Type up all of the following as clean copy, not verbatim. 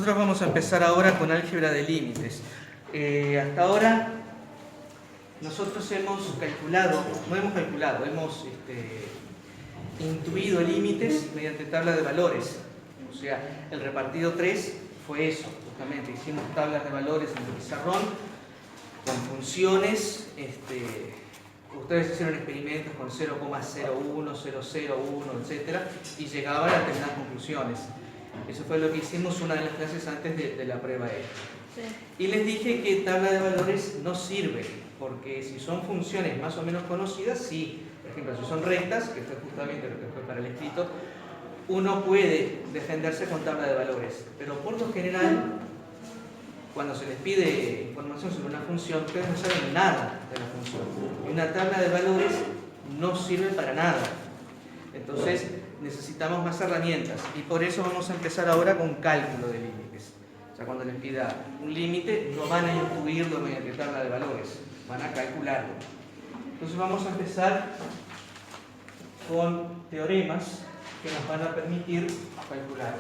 Nosotros vamos a empezar ahora con álgebra de límites. Hasta ahora nosotros hemos intuido límites mediante tabla de valores. O sea, el repartido 3 fue eso, justamente. Hicimos tablas de valores en el pizarrón con funciones. Ustedes hicieron experimentos con 0,01, 001, etc. y llegaban a determinadas conclusiones. Eso fue lo que hicimos una de las clases antes de la prueba esta. Sí. Y les dije que tabla de valores no sirve, porque si son funciones más o menos conocidas, sí. Por ejemplo, si son rectas, que fue justamente lo que fue para el escrito, uno puede defenderse con tabla de valores. Pero por lo general, cuando se les pide información sobre una función, ustedes no saben nada de la función. Y una tabla de valores no sirve para nada. Entonces, necesitamos más herramientas. Y por eso vamos a empezar ahora con cálculo de límites. O sea, cuando les pida un límite, no van a intuirlo mediante tabla de valores, van a calcularlo. Entonces vamos a empezar con teoremas que nos van a permitir calcular.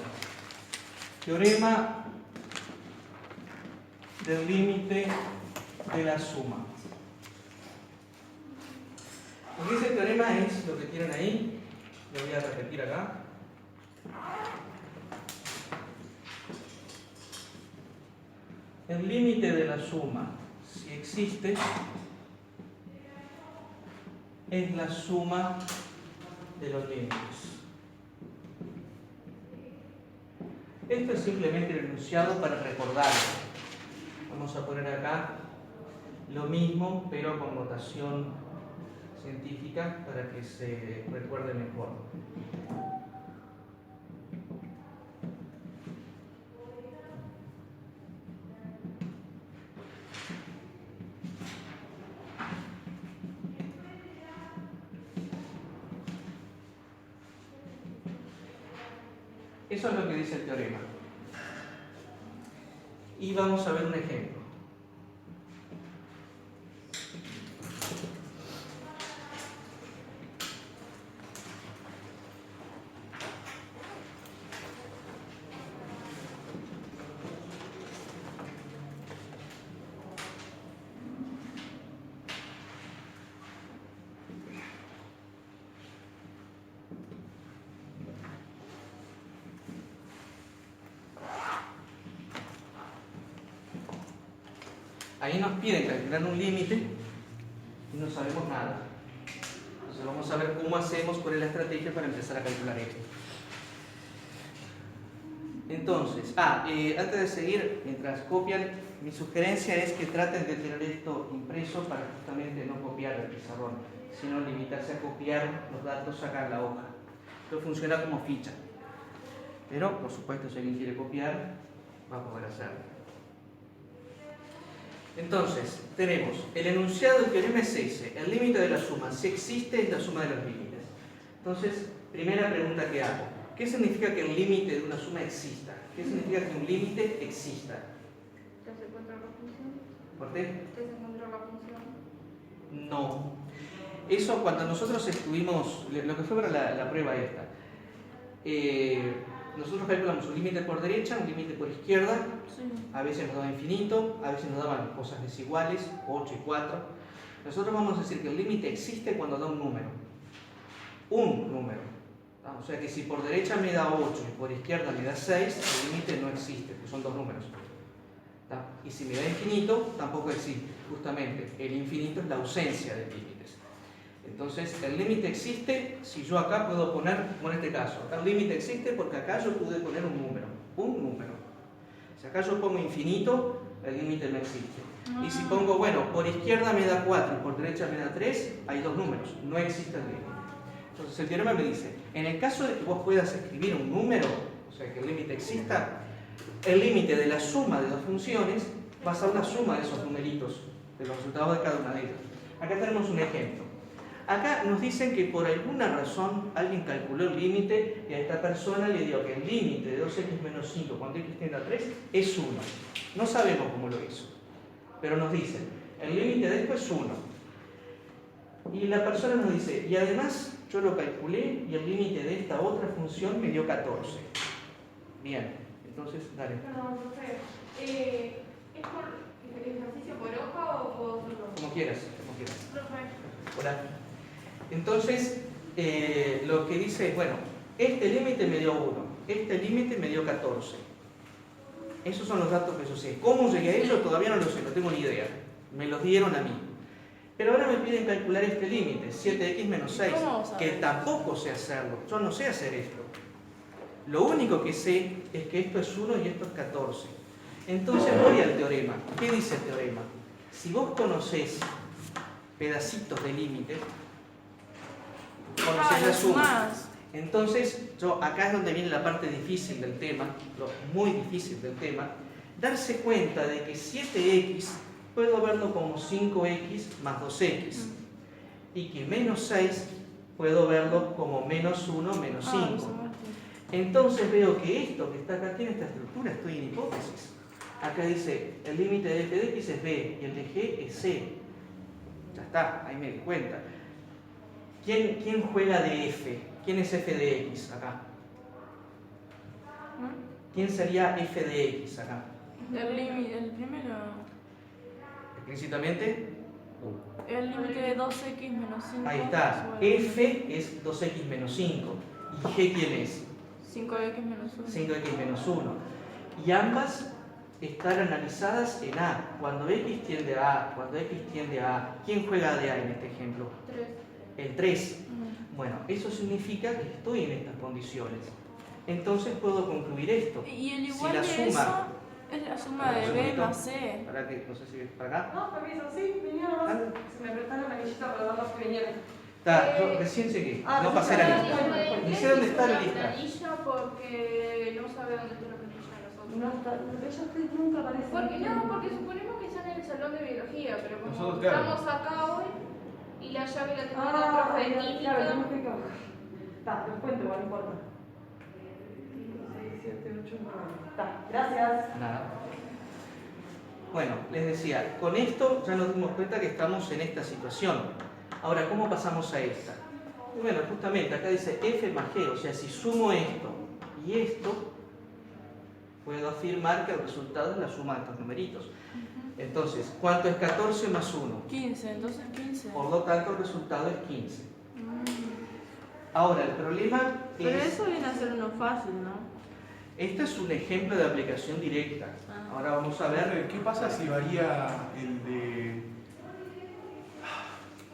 Teorema del límite de la suma. Lo que dice el teorema es lo que tienen ahí. Lo voy a repetir acá. El límite de la suma, si existe, es la suma de los límites. Esto es simplemente el enunciado para recordarlo. Vamos a poner acá lo mismo, pero con notación científica para que se recuerde mejor. Eso es lo que dice el teorema. Y vamos a ver un ejemplo. Ahí nos piden calcular un límite y no sabemos nada. Entonces vamos a ver cómo hacemos, cuál es la estrategia para empezar a calcular esto. Entonces, antes de seguir, mientras copian, mi sugerencia es que traten de tener esto impreso para justamente no copiar el pizarrón, sino limitarse a copiar los datos acá en la hoja. Esto funciona como ficha. Pero, por supuesto, si alguien quiere copiar, va a poder hacerlo. Entonces, tenemos el enunciado del teorema es ese, el límite de la suma, si existe, es la suma de los límites. Entonces, primera pregunta que hago, ¿qué significa que el límite de una suma exista? ¿Qué significa que un límite exista? ¿Que se encuentra la función? ¿Por qué? ¿Que se encuentra la función? No. Eso cuando nosotros estuvimos, lo que fue para la prueba esta, nosotros calculamos un límite por derecha, un límite por izquierda. Sí. A veces nos daba infinito, a veces nos daban cosas desiguales, 8 y 4. Nosotros vamos a decir que el límite existe cuando da un número. Un número. O sea que si por derecha me da 8 y por izquierda me da 6, el límite no existe, porque son dos números. Y si me da infinito, tampoco existe. Justamente, el infinito es la ausencia de límites. Entonces, el límite existe si yo acá puedo poner, como en este caso, acá el límite existe porque acá yo pude poner un número. Si acá yo pongo infinito, el límite no existe. Y si pongo, bueno, por izquierda me da 4 y por derecha me da 3, hay dos números, no existe el límite. Entonces el teorema me dice, en el caso de que vos puedas escribir un número, o sea que el límite exista, el límite de la suma de dos funciones va a ser la suma de esos numeritos, de los resultados de cada una de ellas. Acá tenemos un ejemplo. Acá nos dicen que por alguna razón alguien calculó el límite y a esta persona le dio que el límite de 2x menos 5 cuando x tiende a 3 es 1. No sabemos cómo lo hizo, pero nos dicen, el límite de esto es 1. Y la persona nos dice, y además yo lo calculé y el límite de esta otra función me dio 14. Bien, Entonces, dale. Perdón, profe. ¿Es por ejercicio por hoja o por otro? Como quieras, como quieras. Profe. Hola. Entonces, lo que dice es, bueno, este límite me dio 1, este límite me dio 14. Esos son los datos que yo sé. ¿Cómo llegué a ellos? Todavía no lo sé, no tengo ni idea. Me los dieron a mí. Pero ahora me piden calcular este límite, 7x menos 6, que tampoco sé hacerlo. Yo no sé hacer esto. Lo único que sé es que esto es 1 y esto es 14. Entonces voy al teorema. ¿Qué dice el teorema? Si vos conocés pedacitos de límite, conocés la suma. Entonces, acá es donde viene la parte difícil del tema, lo muy difícil del tema, darse cuenta de que 7x puedo verlo como 5x más 2x y que menos 6 puedo verlo como menos 1 menos 5. Entonces veo que esto que está acá tiene esta estructura, estoy en hipótesis. Acá dice, el límite de f de x es b y el de g es c. Ya está, ahí me di cuenta. ¿Quién juega de f? ¿Quién es f de x acá? ¿Quién sería f de x acá? El primero. Explícitamente. El límite de 2x menos 5. Ahí está. F es 2x menos 5. ¿Y g quién es? 5x menos 1. 5x menos 1. Y ambas están analizadas en A. Cuando x tiende a A, cuando x tiende a A. ¿Quién juega de A en este ejemplo? 3. El 3. Bueno, eso significa que estoy en estas condiciones. Entonces puedo concluir esto. Y el igual si la de suma, eso es la suma de b más c. ¿Para qué? No sé si ves para acá. No, permiso, sí, venía nomás. Se me apretaron la manillita para los dos que vinieron. Está, yo recién llegué. No pasé la lista. Ni sé dónde está la lista. Planilla porque no sabe dónde está la planilla de nosotros. No, ella nunca aparece. Porque suponemos que están en el salón de biología, pero como Nosotros, claro. estamos acá hoy y la llave la tengo la Ah, profe de claro, química. tenemos que ir. Está, los cuento, igual no importa. 5, 6, 7, 8, 9. Está, gracias. Nada. Bueno, les decía, con esto ya nos dimos cuenta que estamos en esta situación. Ahora, ¿cómo pasamos a esta? Y bueno, justamente acá dice f más g, o sea, si sumo esto y esto, puedo afirmar que el resultado es la suma de estos numeritos. Entonces, ¿cuánto es 14 más 1? 15, entonces 15. Por lo tanto, el resultado es 15. Ahora, el problema Pero es... eso viene a ser uno fácil, ¿no? Este es un ejemplo de aplicación directa. Ahora vamos a ver... ¿Qué pasa si varía el de...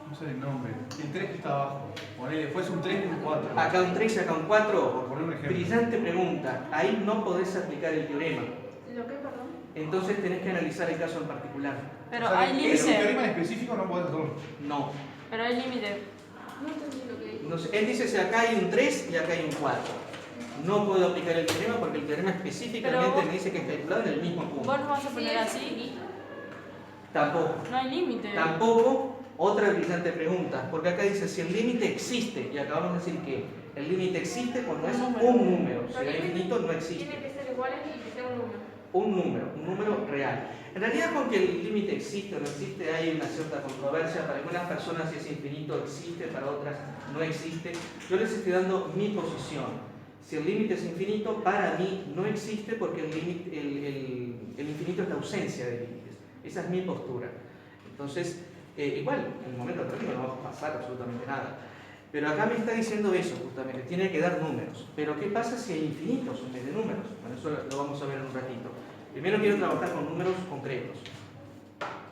No sé el nombre. El 3 que está abajo. Ponele, fuese un 3 y un 4. Acá un 3 y acá un 4. Por poner un ejemplo. Brillante pregunta. Ahí no podés aplicar el teorema. ¿Lo que, perdón? Entonces tenés que analizar el caso en particular. Pero O sea, hay un límite. teorema en específico no podés hacerlo. No. Pero hay límite. No entendí lo que dijo. Entonces, él dice si acá hay un 3 y acá hay un 4. No puedo aplicar el teorema porque el teorema específicamente Pero vos- me dice que está calculado en el mismo punto. Vos lo vas a Sí, poner es así. infinito. Tampoco. No hay límite. Tampoco, otra brillante pregunta, porque acá dice si el límite existe, y acabamos de decir que el límite existe cuando es un número, si es infinito no existe. Tiene que ser iguales y que sea un número. Un número real. En realidad con que el límite existe o no existe hay una cierta controversia, para algunas personas si es infinito existe, para otras no existe. Yo les estoy dando mi posición. Si el límite es infinito, para mí no existe porque el infinito es la ausencia de límites. Esa es mi postura. Entonces, igual, en el momento práctico no va a pasar absolutamente nada. Pero acá me está diciendo eso justamente, tiene que dar números. Pero ¿qué pasa si hay infinitos en vez de números? Bueno, eso lo vamos a ver en un ratito. Primero quiero trabajar con números concretos.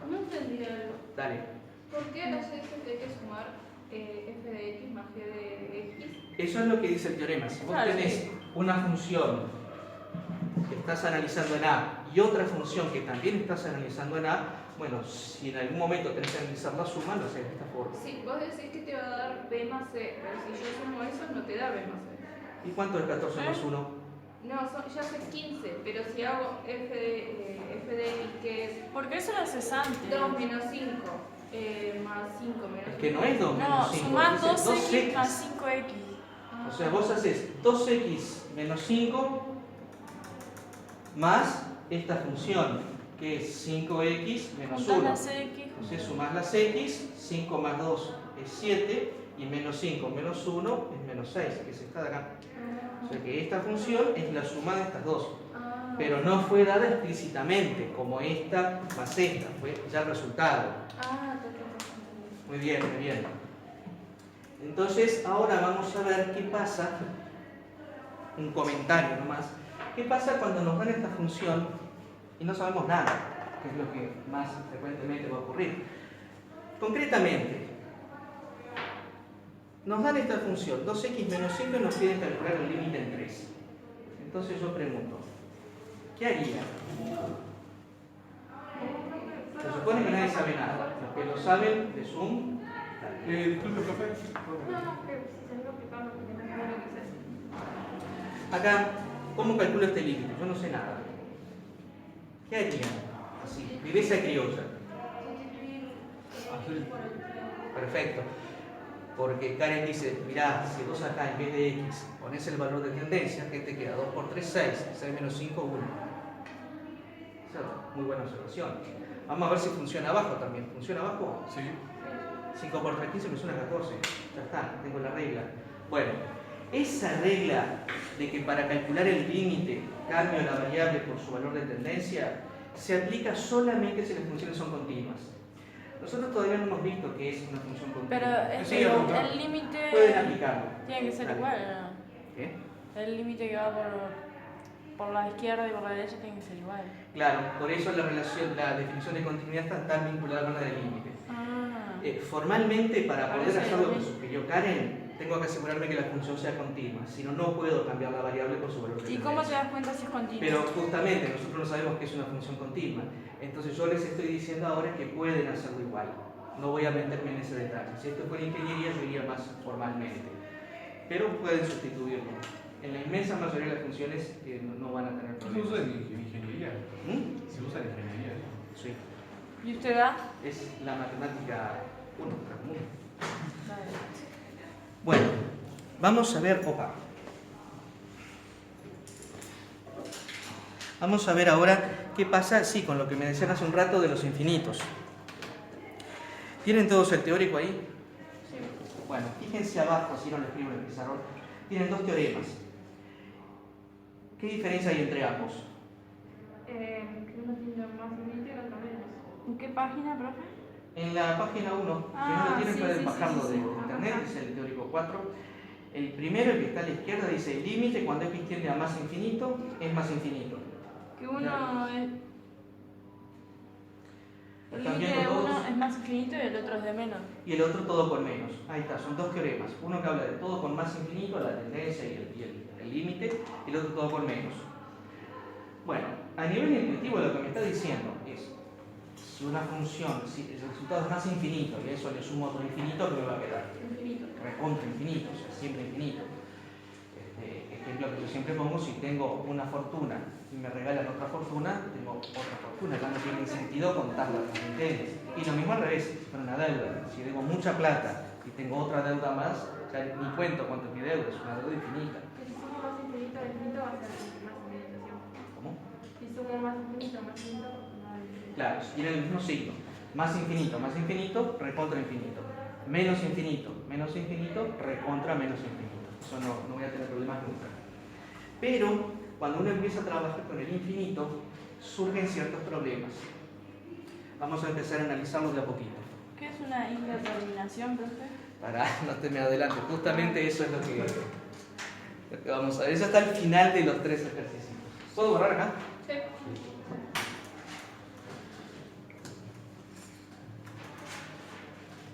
No entendí algo. Dale. ¿Por qué a las x hay que sumar f de x más g de x? Eso es lo que dice el teorema. Si vos Claro, tenés sí. una función que estás analizando en A y otra función que también estás analizando en A, bueno, si en algún momento tenés que analizar la suma, lo haces de esta forma. Sí, vos decís que te va a dar b más c, pero si yo sumo eso no te da b más c. ¿Y cuánto es 14 más 1? No, ya sé 15, pero si hago f de x que es Porque eso lo haces antes. 2 menos 5 más 5 menos Es que no es 2 No, menos 5. sumás dice 2x más 5x. O sea, vos haces 2x menos 5 más esta función, que es 5x menos Juntás 1. las x. Entonces sumás las x, 5 más 2 es 7, y menos 5 menos 1 es menos 6, que es esta de acá. O sea que esta función es la suma de estas dos. pero no fue dada explícitamente, como esta más esta, fue ya el resultado. Ah, Muy bien, muy bien. Entonces, ahora vamos a ver qué pasa, un comentario nomás, qué pasa cuando nos dan esta función y no sabemos nada, que es lo que más frecuentemente va a ocurrir. Concretamente, nos dan esta función, 2x menos 5, y nos piden calcular el límite en 3. Entonces yo pregunto, ¿qué haría? Se supone que nadie sabe nada. Los que lo saben de Zoom. Disculpe, profe. No, que si se lo explicamos porque no sé lo que es. Acá, ¿cómo calculo este límite? Yo no sé nada. ¿Qué haría? Así, viveza criolla. Sustituir por el Perfecto. Porque Karen dice, mirá, si vos acá en vez de x pones el valor de tendencia, ¿qué te queda? 2 por 3, 6. 6 menos 5, 1. Muy buena observación. Vamos a ver si funciona abajo también. ¿Funciona abajo? Sí. 5 por 3, 15 me suena 14. Ya está, tengo la regla. Bueno, esa regla de que para calcular el límite cambio la variable por su valor de tendencia se aplica solamente si las funciones son continuas. Nosotros todavía no hemos visto que es una función continua. Pero Sí, apuntar. el límite Pueden aplicarlo. tiene que ser Dale. igual, ¿no? ¿Qué? El límite que va por la izquierda y por la derecha tiene que ser igual. Claro, por eso la definición de continuidad está tan vinculada con la del límite. Ah, Formalmente, para poder Parece hacer lo que bien. sugirió Karen, tengo que asegurarme que la función sea continua, si no, no puedo cambiar la variable por su valor de ¿y tendencia. cómo te das cuenta si es continuo? Pero justamente nosotros no sabemos que es una función continua, entonces yo les estoy diciendo ahora que pueden hacerlo igual. No voy a meterme en ese detalle. Si esto fuera ingeniería, yo iría más formalmente, pero pueden sustituirlo. En la inmensa mayoría de las funciones no van a tener ¿Se usa problemas. en ingeniería? ¿Mm? Se usa en ingeniería. Sí, ¿Y usted da? es la matemática 1, común. Vale. Bueno, vamos a ver, vamos a ver ahora qué pasa, sí, con lo que me decían hace un rato de los infinitos. ¿Tienen todos el teórico ahí? Sí. Bueno, fíjense abajo, así no lo escribo en el pizarrón. Tienen dos teoremas. ¿Qué diferencia hay entre ambos? Que uno tiene más infinito y el otro menos. ¿En qué página, profe? En la página 1, si no Ah, lo tienen sí, pueden sí, bajarlo sí, sí, de sí. internet, Ajá. es el teórico 4. El primero, el que está a la izquierda, dice el límite cuando x tiende a más infinito, es más infinito. Que uno es... El ¿Están límite viendo de uno todos? es más infinito y el otro es de menos. Y el otro todo con menos. Ahí está, son dos teoremas. Uno que habla de todo con más infinito, la tendencia y el límite, y el otro todo con menos. Bueno, a nivel intuitivo lo que me está diciendo es, si una función, si el resultado es más infinito y a eso le sumo otro infinito, ¿qué me va a quedar? Infinito. Recontra infinito, o sea, siempre infinito. Ejemplo que yo siempre pongo, si tengo una fortuna y me regalan otra fortuna, tengo otra fortuna, ya no tiene sentido contarla, ¿me entiendes? Y lo mismo al revés, con una deuda. Si debo mucha plata y tengo otra deuda más, ya ni cuento cuánto es mi deuda, es una deuda infinita. Que si sumo más infinito al infinito va a ser más infinito siempre. ¿Cómo? Si sumo más infinito, va a ser Claro, si tiene el mismo signo. Más infinito, recontra infinito. Menos infinito, recontra menos infinito. Eso no voy a tener problemas nunca. Pero cuando uno empieza a trabajar con el infinito, surgen ciertos problemas. Vamos a empezar a analizarlos de a poquito. ¿Qué es una indeterminación, profe? Para no te me adelante, justamente eso es lo que vamos a ver. Eso está al final de los 3 ejercicios. ¿Puedo borrar acá? Sí.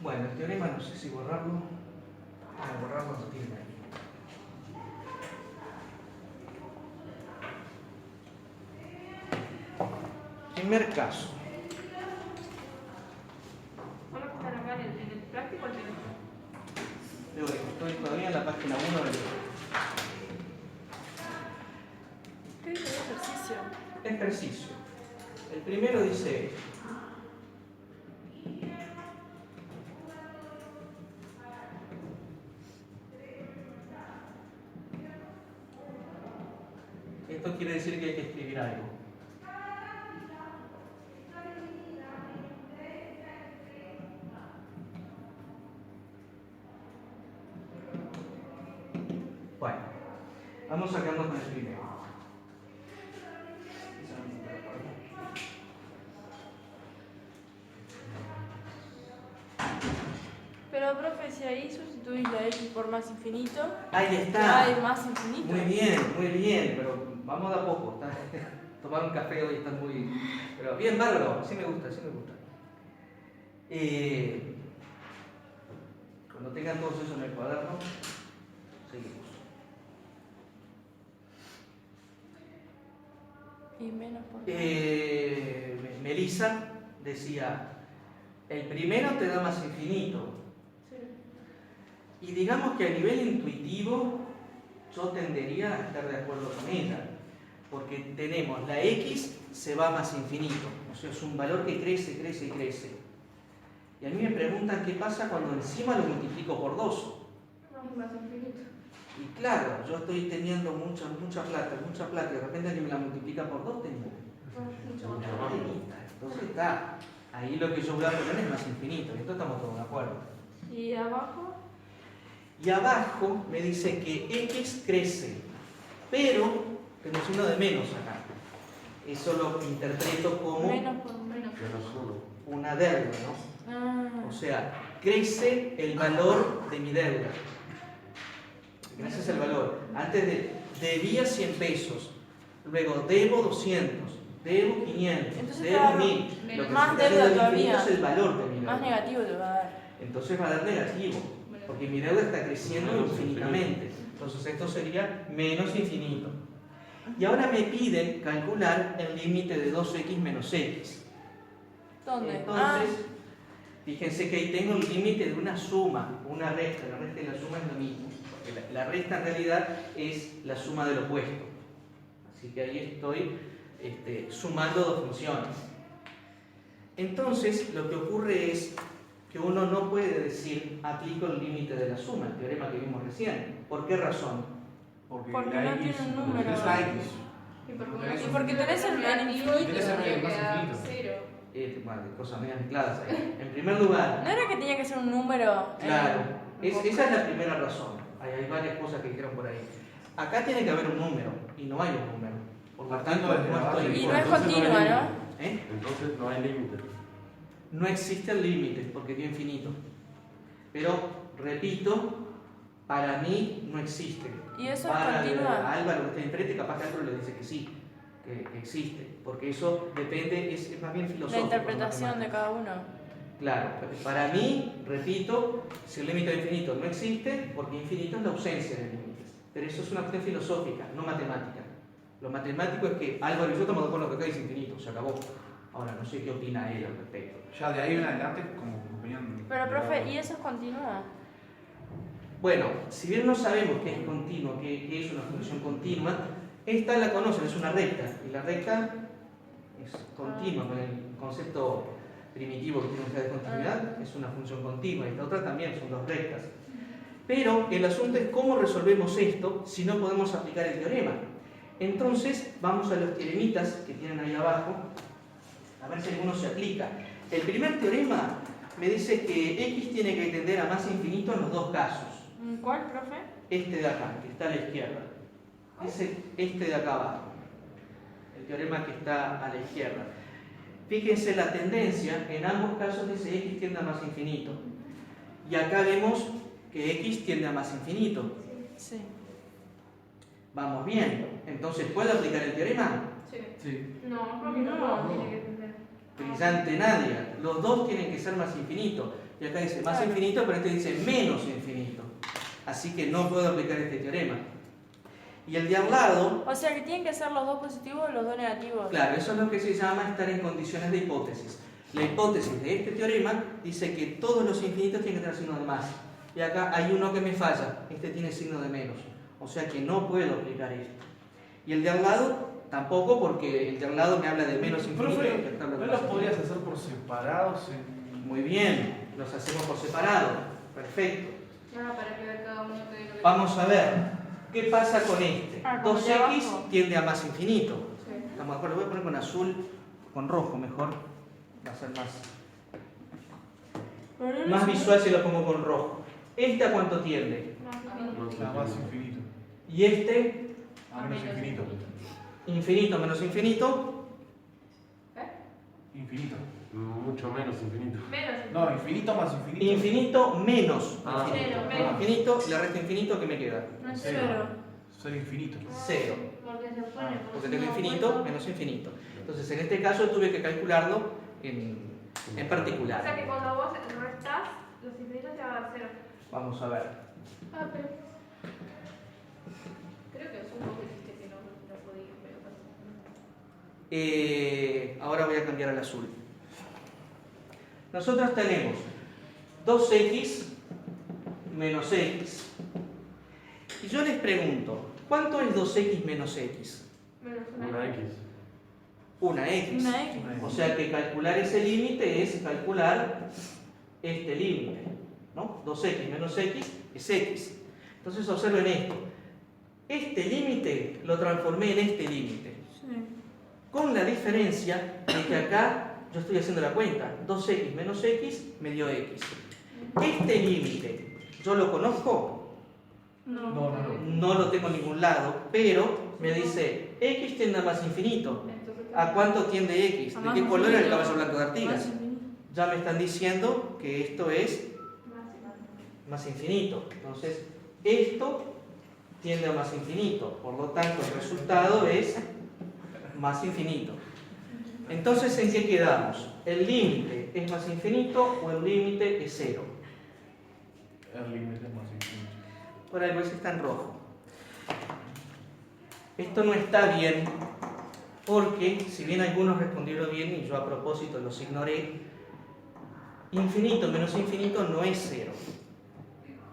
Bueno, el teorema no sé si borrarlo. Borrarlo no tiene ahí. Primer caso. Son los que están acá en el práctico o el teórico. Teórico. Estoy todavía en la página 1 del ¿Qué dice el ejercicio? ejercicio. El primero dice esto quiere decir que hay que escribir algo. Bueno, vamos a quedarnos con el primero. Pero, profe, si ahí sustituís la x por más infinito, Ahí va a está. ir más infinito. Muy bien, pero vamos de a poco. Tomar un café hoy está muy... Pero bien, bárbaro, sí me gusta, sí me gusta. Cuando tengan todos eso en el cuaderno, seguimos. Y menos por Melissa decía, el primero te da más infinito. Y digamos que a nivel intuitivo yo tendería a estar de acuerdo con ella, porque tenemos la x se va más infinito, o sea, es un valor que crece, crece y crece. Y a mí me preguntan qué pasa cuando encima lo multiplico por 2. Más infinito. Y claro, yo estoy teniendo mucha plata, y de repente alguien me la multiplica por 2, tengo mucha platita. Entonces está, ahí lo que yo voy a poner es más infinito, y esto estamos todos de acuerdo. ¿Y abajo? Y abajo me dice que x crece, pero tenemos uno de menos acá. Eso lo interpreto como Menos por menos. una deuda, ¿no? O sea, crece el valor de mi deuda. Ese es el valor. Antes debía 100 pesos, luego debo 200, debo 500, Entonces debo claro, 1000. Lo que más se está deuda haciendo al infinito todavía. es el valor de mi deuda. Más negativo te va a dar. Entonces va a dar negativo, porque mi deuda está creciendo infinitamente. Entonces esto sería menos infinito. Y ahora me piden calcular el límite de 2x menos x. ¿Dónde? Entonces, fíjense que ahí tengo el límite de una suma, una resta. La resta y la suma es lo mismo. Porque la resta en realidad es la suma del opuesto. Así que ahí estoy sumando dos funciones. Entonces, lo que ocurre es que uno no puede decir aplico el límite de la suma, el teorema que vimos recién. ¿Por qué razón? Porque la no X, tiene un número. Es la X. Y Y porque tenés el infinito. Tenés el tendría que más dar infinito. 0. Bueno, cosas medias mezcladas ahí. En primer lugar, ¿No era que tenía que ser un número? claro, esa es la primera razón. Hay varias cosas que dijeron por ahí. Acá tiene que haber un número, y no hay un número. Por lo tanto, Partiendo desde la no base. estoy... Y no es Entonces no hay continua, ¿no? ¿Eh? Entonces no hay límite. No existe el límite, porque es infinito. Pero, repito, para mí no existe. ¿Y eso es Para continua? Álvaro, que está enfrente, capaz que Álvaro le dice que sí, que existe. Porque eso depende, es más bien filosófico. La interpretación de matemático. cada uno. Claro, para mí, repito, si el límite infinito no existe, porque infinito es la ausencia de límites. Pero eso es una cuestión filosófica, no matemática. Lo matemático es que Álvaro y yo estamos de acuerdo que acá es infinito, se acabó. Ahora, no sé qué opina él al respecto. Ya de ahí en adelante, como opinión. Pero, profe, ¿y eso es continua? Bueno, si bien no sabemos qué es continuo, qué es una función continua, esta la conocen, es una recta. Y la recta es continua, con el concepto primitivo que tiene ustedes de continuidad, es una función continua. Y esta otra también son dos rectas. Pero el asunto es cómo resolvemos esto si no podemos aplicar el teorema. Entonces, vamos a los teoremitas que tienen ahí abajo, a ver si alguno se aplica. El primer teorema me dice que x tiene que tender a más infinito en los dos casos. ¿Cuál, profe? Este de acá, que está a la izquierda. Dice este de acá abajo. El teorema que está a la izquierda. Fíjense la tendencia, en ambos casos dice x tiende a más infinito. Y acá vemos que x tiende a más infinito. Sí. Vamos bien. Entonces, ¿puedo aplicar el teorema? Sí. Sí. No, porque no tiene que tener. Brillante Nadia. Los dos tienen que ser más infinito. Y acá dice más Claro. infinito, pero este dice menos infinito. Así que no puedo aplicar este teorema. Y el de al lado, O sea que tienen que ser los dos positivos y los dos negativos. claro, eso es lo que se llama estar en condiciones de hipótesis. La hipótesis de este teorema dice que todos los infinitos tienen que tener signo de más. Y acá hay uno que me falla, este tiene signo de menos. O sea que no puedo aplicar esto. Y el de al lado tampoco, porque el de al lado me habla de menos infinito. Profe, y acá habla de ¿no más los podrías infinito. hacer por separados? Muy bien, los hacemos por separado. Perfecto. Para que ver cada uno que lo que Vamos a ver, ¿qué pasa con este? Como de 2x abajo. tiende a más infinito. Sí. Estamos de acuerdo, voy a poner con azul, con rojo mejor. Va a ser más visual si lo pongo con rojo. ¿Este a cuánto tiende? A más infinito. Y este, A menos infinito. infinito menos infinito, Infinito. Mucho menos infinito. Menos. No, infinito más infinito. Infinito menos Ah. infinito. Cero, menos. Infinito, y le resto infinito, ¿qué me queda? No es Cero. cero. Ser infinito. Cero. Porque se pone. Porque tengo infinito menos infinito. Entonces, en este caso tuve que calcularlo en O sea que particular. cuando vos restás, los infinitos te van a dar cero. Vamos a ver. Ah, pero. Creo que es un poco dijiste que no podía, pero pasa. Ahora voy a cambiar al azul. Nosotros tenemos 2x menos x. Y yo les pregunto, ¿cuánto es 2x menos x? Menos Una X. Una x. Una X. O sea que calcular ese límite es calcular este límite, ¿no? 2x menos x es x. Entonces observen esto. Este límite lo transformé en este límite. Sí. Con la diferencia de que acá yo estoy haciendo la cuenta. 2x menos x me dio x. Este límite, ¿yo lo conozco? No. No. No lo tengo en ningún lado, pero me dice x tiende a más infinito. Entonces, ¿A cuánto tiende x? A ¿De más qué color era el infinito. caballo blanco de Más Artigas? infinito. Ya me están diciendo que esto es más. más infinito. Entonces, esto tiende a más infinito. Por lo tanto, el resultado es más infinito. Entonces, ¿en qué quedamos? ¿El límite es más infinito o el límite es cero? El límite es más infinito. Por algo ese está en rojo. Esto no está bien porque, si bien algunos respondieron bien y yo a propósito los ignoré, infinito menos infinito no es cero.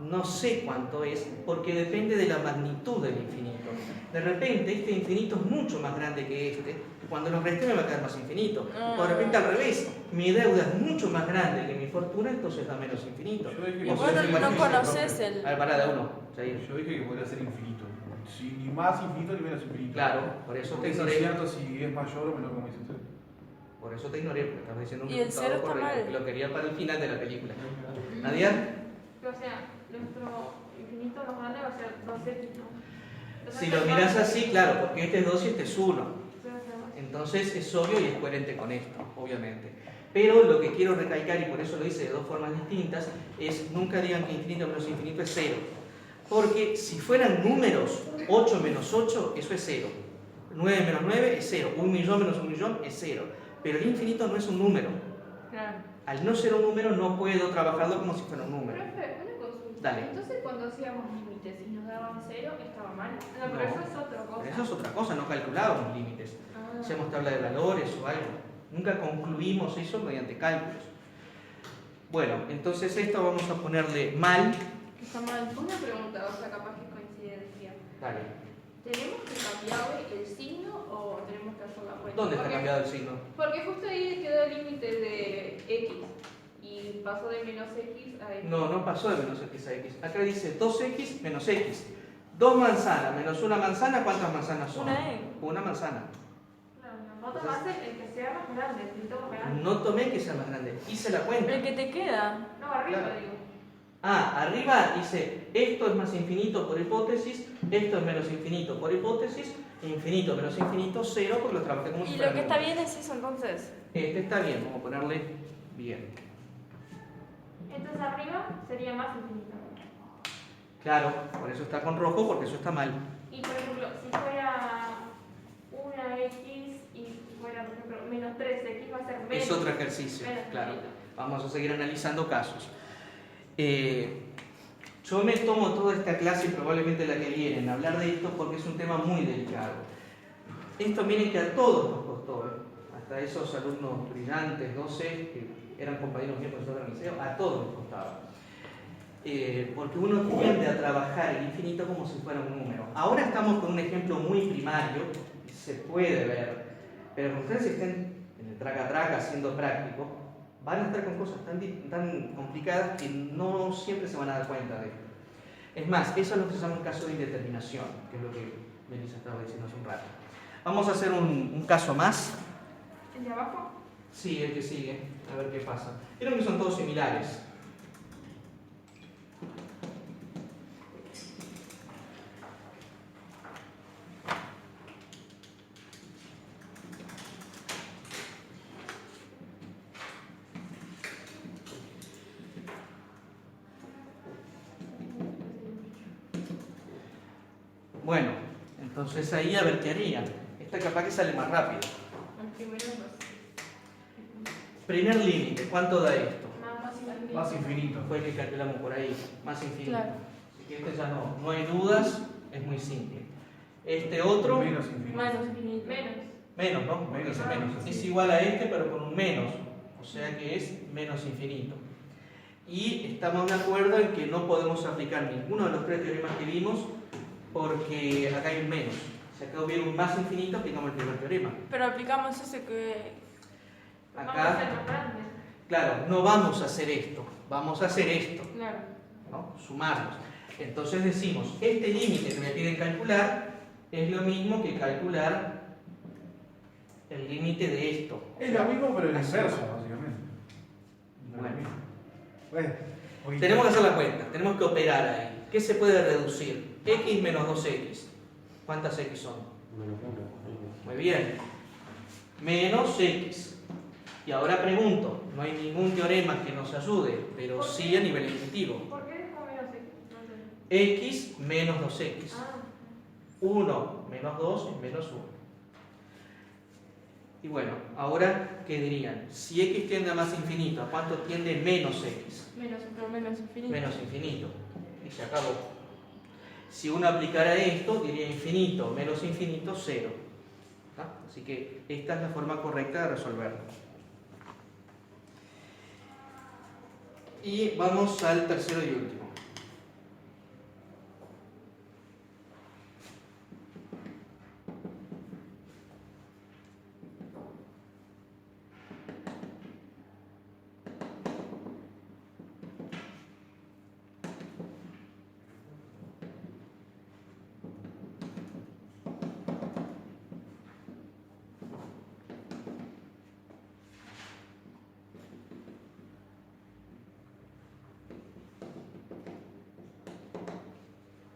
No sé cuánto es porque depende de la magnitud del infinito. De repente este infinito es mucho más grande que este. Cuando lo resté me va a quedar más infinito. O de repente al revés, mi deuda es mucho más grande que mi fortuna, entonces da menos infinito. Yo dije Y que vos podía ser no infinito, conoces profe. el. A ver, pará de uno. Jair. Yo dije que podría ser infinito. Si ni más infinito ni menos infinito. Claro, por eso te Porque es ignoré. incierto si es mayor o menor, como dice usted. Por eso te ignoré, porque estabas diciendo un Y el resultado cero está correcto, mal. que lo quería para el final de la película. ¿Nadia? O sea, nuestro infinito más grande va a ser 2x, ¿no? Entonces, Si lo miras así, claro, porque este es 2 y este es 1. va a ser más. Entonces es obvio y es coherente con esto, obviamente. Pero lo que quiero recalcar, y por eso lo hice de dos formas distintas, es nunca digan que infinito menos infinito es 0. Porque si fueran números, 8 menos 8, eso es 0. 9 menos 9 es 0. 1 millón menos 1 millón es 0. Pero el infinito no es un número. Claro. Al no ser un número, no puedo trabajarlo como si fuera un número. Profe, una consulta. Dale. Entonces, cuando hacíamos límites y nos daban 0, estaba mal. No, pero No. eso es otra cosa. Pero eso es otra cosa, no calculábamos límites. Ah. Hacíamos tabla de valores o algo. Nunca concluimos eso mediante cálculos. Bueno, entonces esto vamos a ponerle mal. Está mal. Una pregunta, o sea, capaz que es coincidencia. Dale. ¿Tenemos que cambiar el signo o tenemos que hacer la cuenta? ¿Dónde está Porque- cambiado el signo? Porque justo ahí quedó el límite de x y pasó de menos x a x. No, no pasó de menos x a x. Acá dice 2x menos x. 2 manzanas menos una manzana, ¿cuántas manzanas son? Una E. Una manzana. Claro, la foto va a ser el que sea más grande, el grito más grande. No tomé que sea más grande, hice la cuenta. El que te queda. No, arriba Claro. digo. Ah, arriba dice, esto es más infinito por hipótesis, esto es menos infinito por hipótesis, infinito menos infinito, 0, porque lo trabajé como si Y fuera lo que un está número. bien es eso entonces. Este está bien, vamos a ponerle bien. Entonces arriba sería más infinito. Claro, por eso está con rojo, porque eso está mal. Y por ejemplo, si fuera una x y fuera, por ejemplo, menos 3x, va a ser menos. Es otro ejercicio, menos claro. infinito. Vamos a seguir analizando casos. Yo me tomo toda esta clase y probablemente la que viene en hablar de esto porque es un tema muy delicado. Esto miren que a todos nos costó, hasta esos alumnos brillantes, 12, que eran compañeros míos cuando estaban en el liceo, a todos nos costaba. Porque uno tiende a trabajar el infinito como si fuera un número. Ahora estamos con un ejemplo muy primario, se puede ver, pero cuando ustedes estén en el traca-traca haciendo práctico, van a estar con cosas tan complicadas que no siempre se van a dar cuenta de esto. Es más, eso es lo que se llama un caso de indeterminación, que es lo que Melissa estaba diciendo hace un rato. Vamos a hacer un caso más. ¿El de abajo? Sí, el que sigue, a ver qué pasa. Vieron que son todos similares. Bueno, entonces ahí a ver qué harían. Esta capaz que sale más rápido. El primero no. Primer límite, ¿cuánto da esto? Más infinito. Fue el que calculamos por ahí, más infinito. Claro. Así que este ya no hay dudas, es muy simple. Este otro, Menos infinito. Menos infinito. menos, ¿no? Porque Menos, dice menos. sí. Es igual a este, pero con un menos. O sea que es menos infinito. Y estamos de acuerdo en que no podemos aplicar ninguno de los tres teoremas que vimos porque acá hay un menos. Si acá hubiera un más infinito, aplicamos el primer teorema. Pero aplicamos ese que... Vamos a hacer Acá, más grande. claro, no vamos a hacer esto, vamos a hacer esto, Claro. ¿no? Sumarlos. Entonces decimos, este límite que me piden calcular es lo mismo que calcular el límite de esto. Es lo mismo, pero en Así. inverso, básicamente. No es Bueno. lo mismo. Bueno, Tenemos que hacer la cuenta, tenemos que operar ahí. ¿Qué se puede reducir? X menos 2x. ¿Cuántas x son? Menos uno. Muy bien. Menos x. Y ahora pregunto, no hay ningún teorema que nos ayude, pero sí a nivel intuitivo. ¿Por qué dejó menos X? No sé. X menos 2x. Ah, 1 menos 2 es menos 1. Y bueno, ahora, ¿qué dirían? Si x tiende a más infinito, ¿a cuánto tiende menos x? Pero menos infinito. Menos infinito. Y se acabó. Si uno aplicara esto, diría infinito menos infinito, 0. ¿Ah? Así que esta es la forma correcta de resolverlo. Y vamos al tercero y último.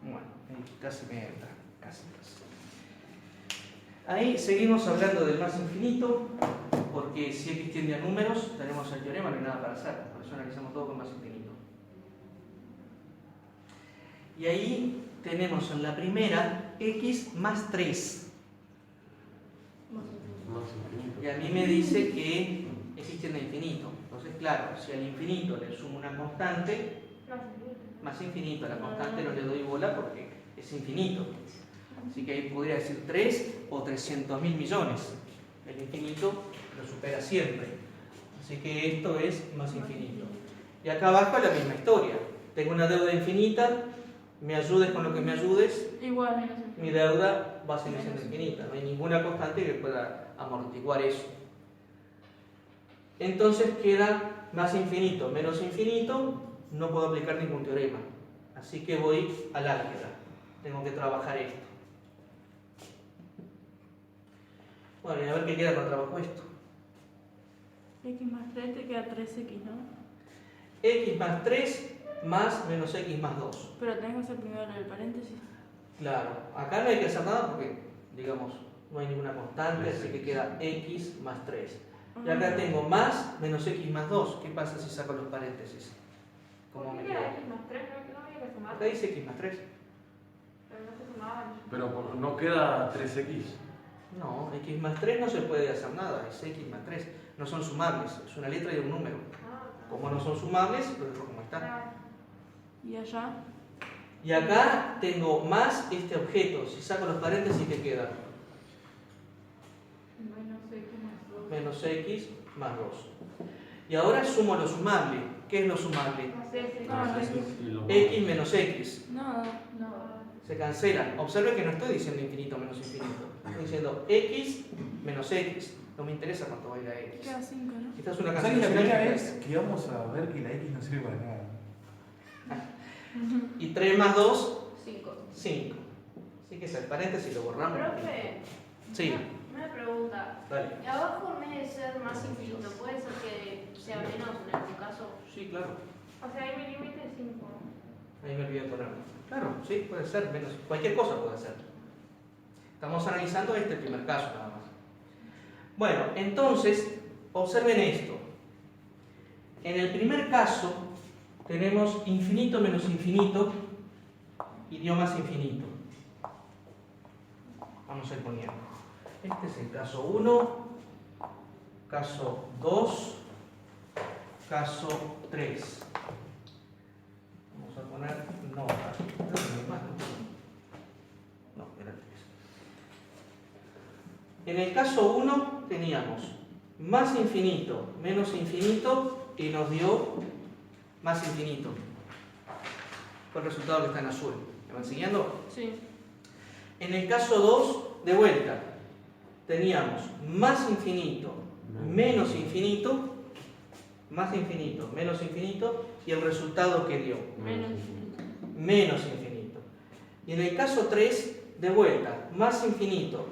Bueno, casi me entra, casi. Ahí seguimos hablando del más infinito, porque si x tiende a números, tenemos el teorema, no hay nada para hacer, por eso analizamos todo con más infinito. Y ahí tenemos en la primera x más 3. Más infinito. Y a mí me dice que x tiende a infinito. Entonces, claro, si al infinito le sumo una constante, más infinito. más infinito, a la constante no le doy bola porque es infinito. Así que ahí podría decir 3 o 300.000 millones. El infinito lo supera siempre. Así que esto es más infinito. Y acá abajo la misma historia. Tengo una deuda infinita, me ayudes con lo que me ayudes, Igual menos infinito. mi deuda va a seguir siendo infinita. No hay ninguna constante que pueda amortiguar eso. Entonces queda más infinito, menos infinito, no puedo aplicar ningún teorema. Así que voy al álgebra. Tengo que trabajar esto. Bueno, y a ver qué queda cuando trabajo esto. X más 3 te queda 3x, ¿no? X más 3 más menos X más 2. Pero tenés que hacer primero el paréntesis. Claro, acá no hay que hacer nada porque, digamos, no hay ninguna constante, así que queda X más 3. Y acá tengo más menos X más 2. ¿Qué pasa si saco los paréntesis? ¿Cómo ¿Por me qué queda? era X más 3? No había que sumar. Acá dice X más 3. Pero no se sumaban. Pero no queda 3x. No, X más 3 no se puede hacer nada, es X más 3. No son sumables, es una letra y un número. Como no son sumables, lo dejo como está. Ah, Y allá, Y acá tengo más este objeto. Si saco los paréntesis, ¿qué queda? menos X más 2. Menos X más 2. Y ahora sumo lo sumable. ¿Qué es lo sumable? Más X. No, no es Y lo- X menos X. nada. No. Se cancelan. Observe que no estoy diciendo infinito menos infinito. Estoy diciendo X menos X. No me interesa cuánto va a ir a X. Queda 5, ¿no? Esta es una ¿Sabes que la cancelación primera lógica. vez que vamos a ver que la X no sirve para nada? Y 3 más 2, 5. 5. Así que ese paréntesis lo borramos. Profe, Sí, una pregunta. dale. Y abajo, en vez de ser más infinito, ¿puede ser que sea menos en algún caso? Sí, claro. O sea, ahí mi límite es 5. Ahí me olvidé de ponerlo. Claro, sí, puede ser, menos. Cualquier cosa puede ser. Estamos analizando este primer caso nada más. Bueno, entonces, observen esto. En el primer caso, tenemos infinito menos infinito y dio más infinito. Vamos a ir poniendo. Este es el caso 1, caso 2, caso 3. Vamos a poner nota. No, era 3. En el caso 1 teníamos más infinito, menos infinito y nos dio más infinito. Fue el resultado que está en azul. ¿Me van siguiendo? Sí. En el caso 2, de vuelta, teníamos más infinito, menos infinito, más infinito, menos infinito, y el resultado que dio, Menos. menos infinito. Y en el caso 3, de vuelta, más infinito,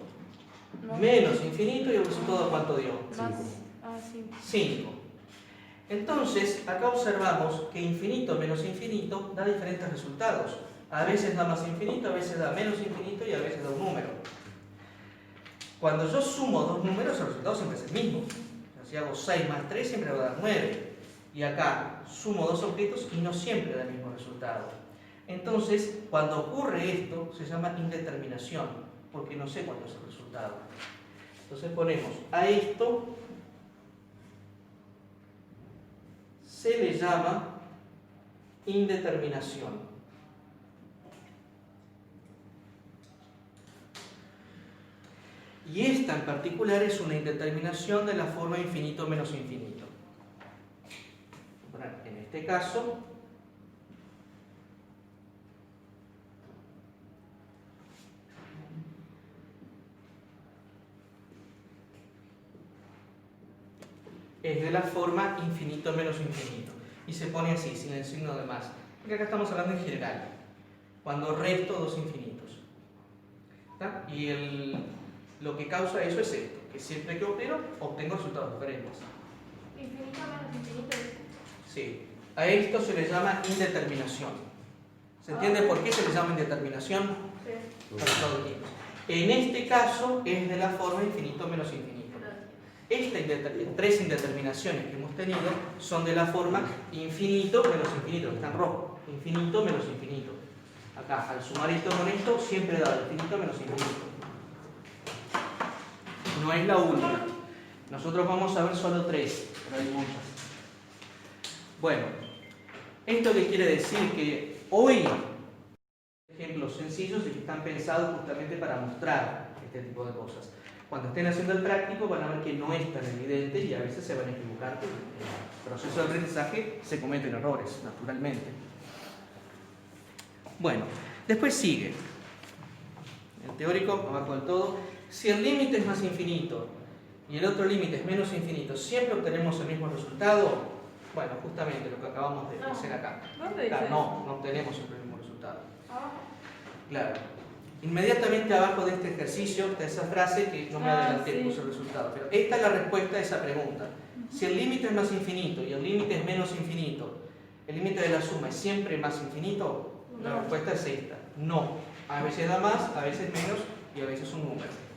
menos infinito, y el resultado ¿cuánto dio? Más. Ah, sí. 5. Entonces, acá observamos que infinito menos infinito da diferentes resultados. A veces da más infinito, a veces da menos infinito y a veces da un número. Cuando yo sumo dos números, el resultado siempre es el mismo. O sea, si hago 6 más 3, siempre va a dar 9. Y acá sumo dos objetos y no siempre da el mismo resultado. Entonces, cuando ocurre esto, se llama indeterminación, porque no sé cuánto es el resultado. Entonces ponemos a esto, se le llama indeterminación. Y esta en particular es una indeterminación de la forma infinito menos infinito. En este caso, es de la forma infinito menos infinito. Y se pone así, sin el signo de más. Porque acá estamos hablando en general. Cuando resto dos infinitos. ¿Está? Y lo que causa eso es esto, que siempre que opero, obtengo resultados diferentes. Infinito menos infinito. Sí. A esto se le llama indeterminación. ¿Se entiende por qué se le llama indeterminación? Sí. En este caso es de la forma infinito menos infinito. Tres indeterminaciones que hemos tenido son de la forma infinito menos infinito, que está en rojo. Infinito menos infinito. Acá, al sumar esto con esto, siempre da infinito menos infinito. No es la única. Nosotros vamos a ver solo 3, pero hay muchas. Bueno, ¿esto qué quiere decir? Que hoy, ejemplos sencillos y que están pensados justamente para mostrar este tipo de cosas. Cuando estén haciendo el práctico van a ver que no es tan evidente y a veces se van a equivocar. En el proceso de aprendizaje se cometen errores, naturalmente. Bueno, después sigue. El teórico, abajo del todo. Si el límite es más infinito y el otro límite es menos infinito, ¿siempre obtenemos el mismo resultado? Bueno, justamente lo que acabamos de hacer acá. ¿Dónde dice? Claro, no obtenemos siempre el mismo resultado. Abajo. Claro. Inmediatamente abajo de este ejercicio está esa frase que no me adelanté, sí. puse el resultado. Pero esta es la respuesta a esa pregunta. Si el límite es más infinito y el límite es menos infinito, ¿el límite de la suma es siempre más infinito? La No. respuesta es esta. No. A veces da más, a veces menos y a veces un número.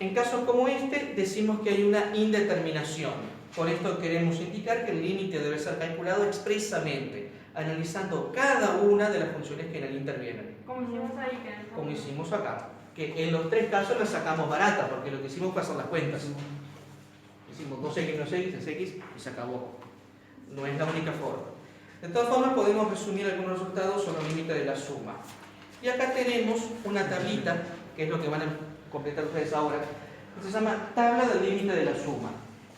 En casos como este decimos que hay una indeterminación. Con esto queremos indicar que el límite debe ser calculado expresamente, analizando cada una de las funciones que en él intervienen. Como hicimos ahí, que Como hicimos acá. Que en los tres casos las sacamos baratas, porque lo que hicimos fue hacer las cuentas. Hicimos 2x menos x es x y se acabó. No es la única forma. De todas formas podemos resumir algunos resultados sobre el límite de la suma. Y acá tenemos una tablita, que es lo que van a completar ustedes ahora, que se llama tabla del límite de la suma.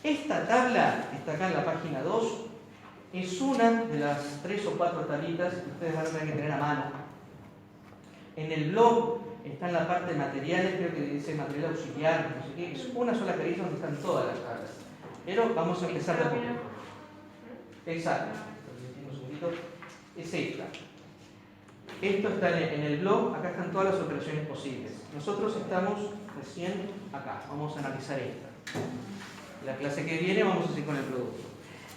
Esta tabla, está acá en la página 2, es una de las 3 o 4 tablitas que ustedes van a tener que tener a mano. En el blog está en la parte de materiales, creo que dice material auxiliar, no sé qué, es una sola carilla donde están todas las tablas. Pero vamos a empezar de a poco. Exacto. Un segundito. Es esta. Esto está en el blog, acá están todas las operaciones posibles. Nosotros estamos recién acá, vamos a analizar esta. La clase que viene vamos a seguir con el producto.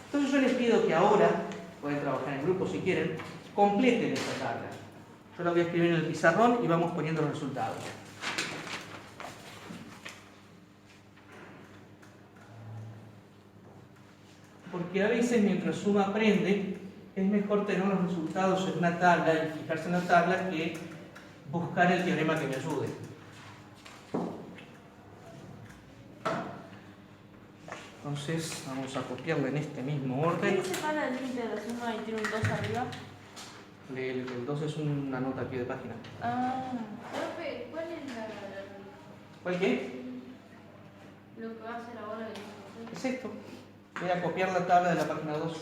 Entonces yo les pido que ahora, pueden trabajar en grupo si quieren, completen esta tabla. Yo la voy a escribir en el pizarrón y vamos poniendo los resultados. Porque a veces mientras uno aprende, es mejor tener los resultados en una tabla y fijarse en la tabla que buscar el teorema que me ayude. Entonces vamos a copiarlo en este mismo ¿Qué orden. se separa el límite de la suma y tiene un 2 arriba? El 2 es una nota aquí de página. Ah, Profe, ¿cuál es ¿Cuál qué? lo que va a hacer ahora? Es esto. Voy a copiar la tabla de la página 2.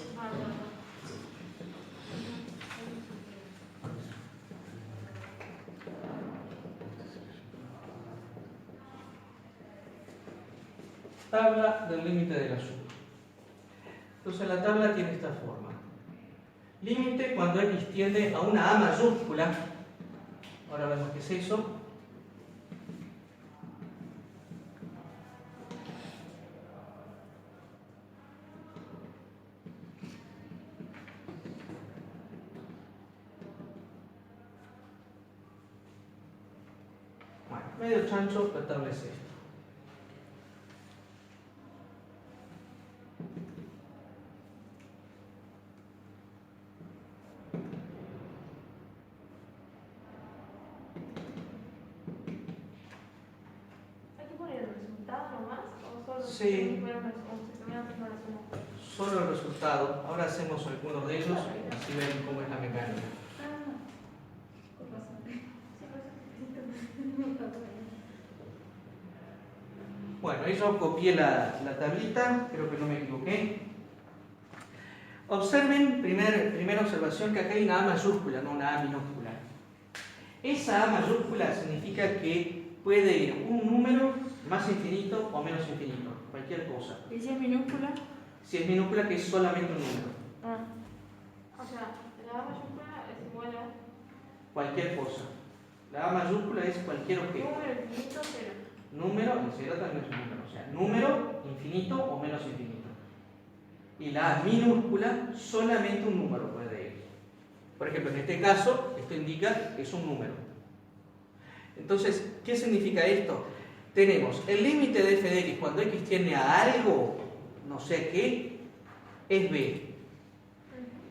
Tabla del límite de la suma. Entonces la tabla tiene esta forma. Límite cuando x tiende a una A mayúscula. Ahora vemos qué es eso. Bueno, medio chancho, la tabla es esta. ¿Hay que poner el resultado nomás? ¿O solo Sí. se termina con la suma? Solo el resultado. Ahora hacemos algunos de ellos, así ven cómo es la mecánica. Con razón. Bueno, ahí yo copié la tablita, creo que no me equivoqué. Observen, primera observación, que acá hay una A mayúscula, no una A minúscula. Esa A mayúscula significa que puede ir un número más infinito o menos infinito, cualquier cosa. ¿y si es minúscula? Si es minúscula, que es solamente un número. Ah, O sea, la A mayúscula es igual a Cualquier cosa. La A mayúscula es cualquier objeto. número infinito, cero. Número, el cero también es un número, o sea, número infinito o menos infinito. Y la A minúscula, solamente un número puede ir. Por ejemplo, en este caso, esto indica que es un número. Entonces, ¿qué significa esto? Tenemos el límite de f de x cuando x tiende a algo, no sé qué, es b.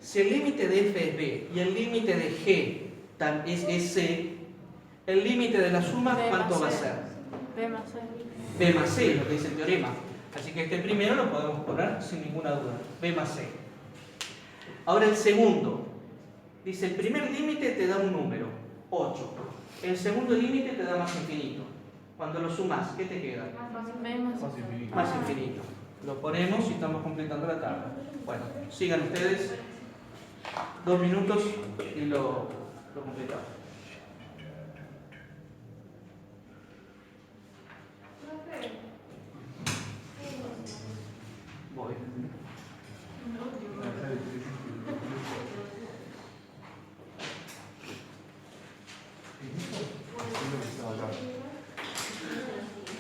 Si el límite de f es b y el límite de g es c, el límite de la suma, B ¿cuánto más va a C. ser? B más C. B más C, lo que dice el teorema. Así que este primero lo podemos poner sin ninguna duda. B más C. Ahora el segundo. Dice, el primer límite te da un número, 8. El segundo límite te da más infinito. Cuando lo sumas, ¿qué te queda? Más fácil. B más C. Más infinito. Más infinito. Lo ponemos y estamos completando la tabla. Bueno, sigan ustedes 2 minutos y lo completamos. Profe, Voy.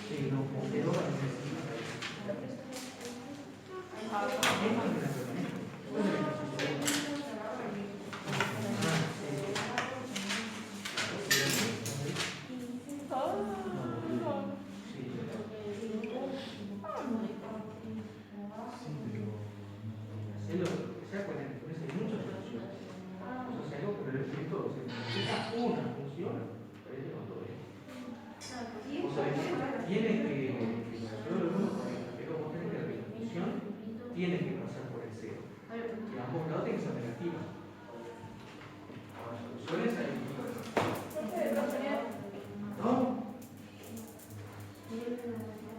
Sí, no, quedó hacerlo que sea con hay muchas funciones. O sea, algo que escrito se necesita una función para ir con todo esto. O sea, tiene que, yo lo uno con esto, pero vos tenés que la función tiene que pasar por el cero. Y ambos lados tienen que ser negativas. Ahora, soluciones hay no.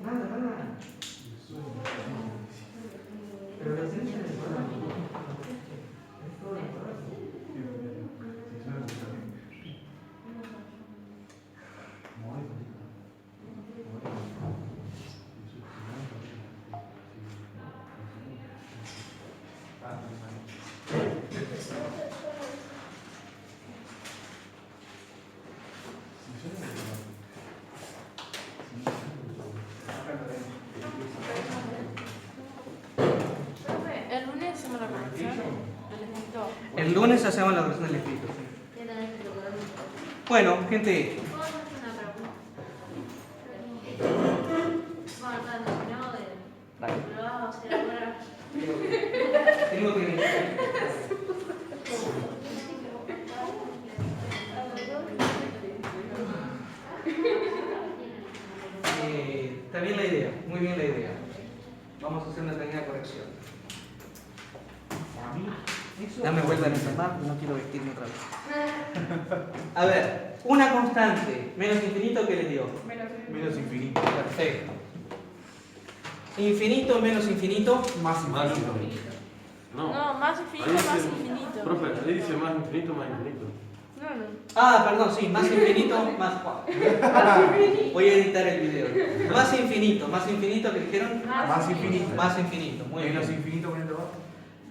Nada. Pero la ciencia es para El lunes hacemos la corrección del escrito. el lunes hacemos la versión del escrito. Sí. Ya tenés que lograr un poco. Bueno, gente, ¿Puedo hacerte una pregunta? Bueno, no, dale. lo vamos a hacer ahora. Tengo que. Está bien la idea, muy bien la idea. Vamos a hacer una fracción. Dame vuelta en esta parte, no quiero vestirme otra vez. A ver, una constante menos infinito, ¿qué les dio? Menos infinito. Perfecto. Infinito menos infinito, Más Más infinito. infinito. No. No, más infinito, Ahí más dice- infinito. Profe, ahí dice más infinito, más infinito. No, no. Ah, perdón, sí, más infinito, más. Voy a editar el video. Más infinito, ¿qué dijeron? Más infinito. Más infinito, muy Menos bien. infinito poniendo abajo.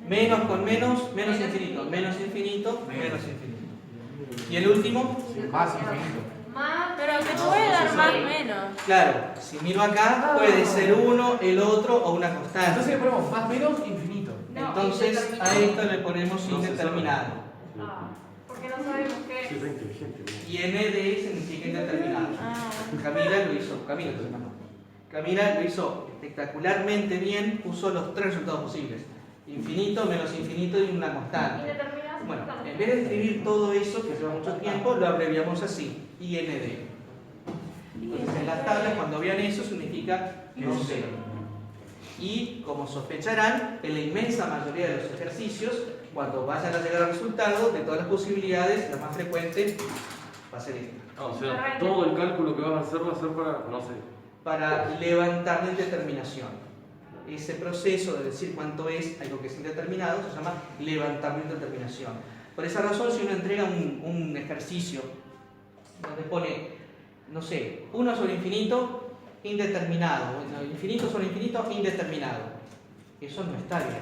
Menos con menos, menos infinito, menos infinito, menos infinito. Y el último, Más infinito. Más. Pero que te voy a dar más o menos. claro, si miro acá, puede ser uno, el otro o una Entonces constante. le ponemos más menos infinito. Entonces a esto le ponemos No se indeterminado. Ah, porque no sabemos qué Sí, es. re inteligente. Y ND significa indeterminado. Ah, Camila lo hizo, Camila se llama. Camila lo hizo espectacularmente bien, puso los tres resultados posibles. Infinito, menos infinito y una constante. Indeterminadas. Bueno, en vez de escribir todo eso, que lleva mucho tiempo, lo abreviamos así, IND. Entonces en las tablas cuando vean eso significa no sé. Y como sospecharán, en la inmensa mayoría de los ejercicios, cuando vayan a llegar al resultado, de todas las posibilidades, la más frecuente va a ser esta. Ah, o sea, todo el cálculo que vas a hacer va a ser para, no sé. Para levantar la indeterminación. Ese proceso de decir cuánto es algo que es indeterminado se llama levantar la indeterminación. Por esa razón, si uno entrega un ejercicio donde pone, no sé, 1 sobre infinito, indeterminado, infinito sobre infinito, indeterminado, eso no está bien,